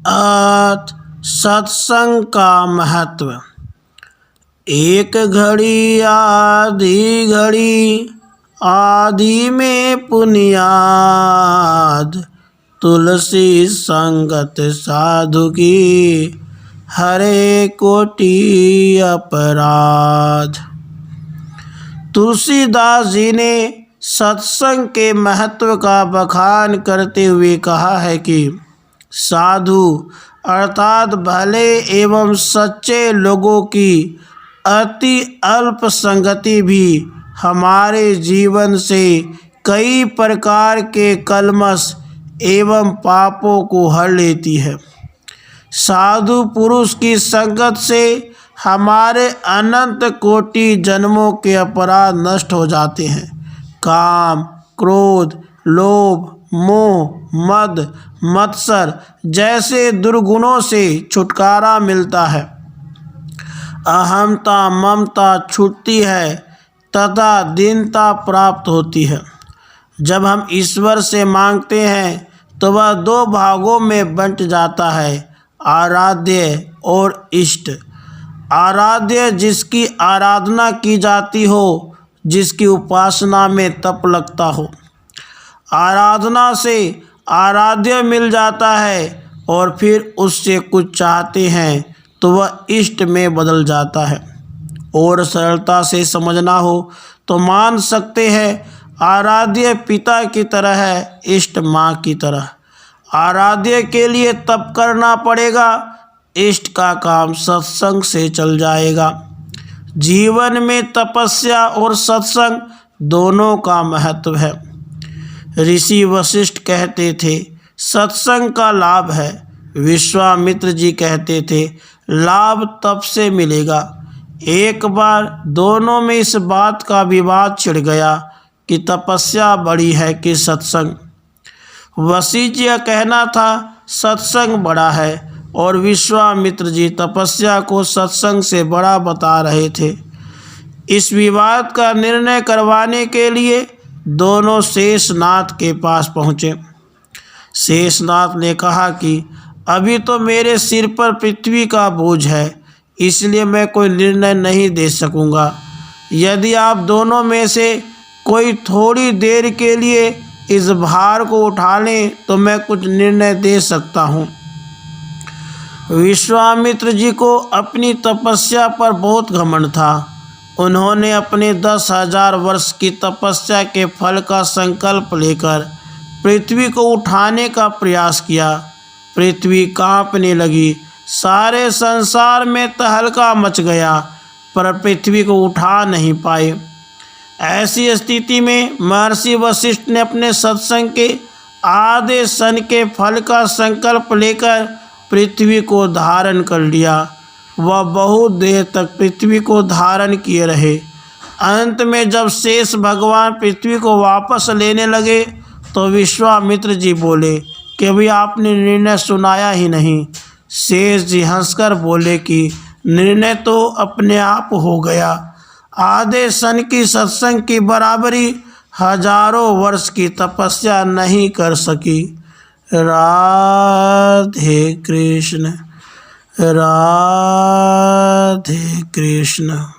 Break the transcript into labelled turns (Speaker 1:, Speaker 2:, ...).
Speaker 1: आज सत्संग का महत्व। एक घड़ी आधी घड़ी, आधी में पुनियाद। तुलसी संगत साधु की, हरे कोटि अपराध। तुलसीदास जी ने सत्संग के महत्व का बखान करते हुए कहा है कि साधु अर्थात भले एवं सच्चे लोगों की अति अल्प संगति भी हमारे जीवन से कई प्रकार के कलमश एवं पापों को हर लेती है। साधु पुरुष की संगत से हमारे अनंत कोटि जन्मों के अपराध नष्ट हो जाते हैं। काम, क्रोध, लोभ, मोह, मद, मत्सर जैसे दुर्गुणों से छुटकारा मिलता है। अहमता ममता छूटती है तथा दीनता प्राप्त होती है। जब हम ईश्वर से मांगते हैं तो वह दो भागों में बंट जाता है, आराध्य और इष्ट। आराध्य जिसकी आराधना की जाती हो, जिसकी उपासना में तप लगता हो। आराधना से आराध्य मिल जाता है और फिर उससे कुछ चाहते हैं तो वह इष्ट में बदल जाता है। और सरलता से समझना हो तो मान सकते हैं आराध्य पिता की तरह है, इष्ट माँ की तरह। आराध्य के लिए तप करना पड़ेगा, इष्ट का काम सत्संग से चल जाएगा। जीवन में तपस्या और सत्संग दोनों का महत्व है। ऋषि वशिष्ठ कहते थे सत्संग का लाभ है। विश्वामित्र जी कहते थे लाभ तप से मिलेगा। एक बार दोनों में इस बात का विवाद छिड़ गया कि तपस्या बड़ी है कि सत्संग। वशिष्ठ जी का कहना था सत्संग बड़ा है और विश्वामित्र जी तपस्या को सत्संग से बड़ा बता रहे थे। इस विवाद का निर्णय करवाने के लिए दोनों शेषनाथ के पास पहुँचे। शेषनाथ ने कहा कि अभी तो मेरे सिर पर पृथ्वी का बोझ है, इसलिए मैं कोई निर्णय नहीं दे सकूंगा। यदि आप दोनों में से कोई थोड़ी देर के लिए इस भार को उठा लें तो मैं कुछ निर्णय दे सकता हूँ। विश्वामित्र जी को अपनी तपस्या पर बहुत घमंड था। उन्होंने अपने 10,000 वर्ष की तपस्या के फल का संकल्प लेकर पृथ्वी को उठाने का प्रयास किया। पृथ्वी कांपने लगी, सारे संसार में तहलका मच गया, पर पृथ्वी को उठा नहीं पाए। ऐसी स्थिति में महर्षि वशिष्ठ ने अपने सत्संग के आधे सन के फल का संकल्प लेकर पृथ्वी को धारण कर लिया। वह बहुत देर तक पृथ्वी को धारण किए रहे। अंत में जब शेष भगवान पृथ्वी को वापस लेने लगे तो विश्वामित्र जी बोले कि अभी आपने निर्णय सुनाया ही नहीं। शेष जी हंसकर बोले कि निर्णय तो अपने आप हो गया। आधे सन की सत्संग की बराबरी हजारों वर्ष की तपस्या नहीं कर सकी। राधे कृष्ण, राधे कृष्ण।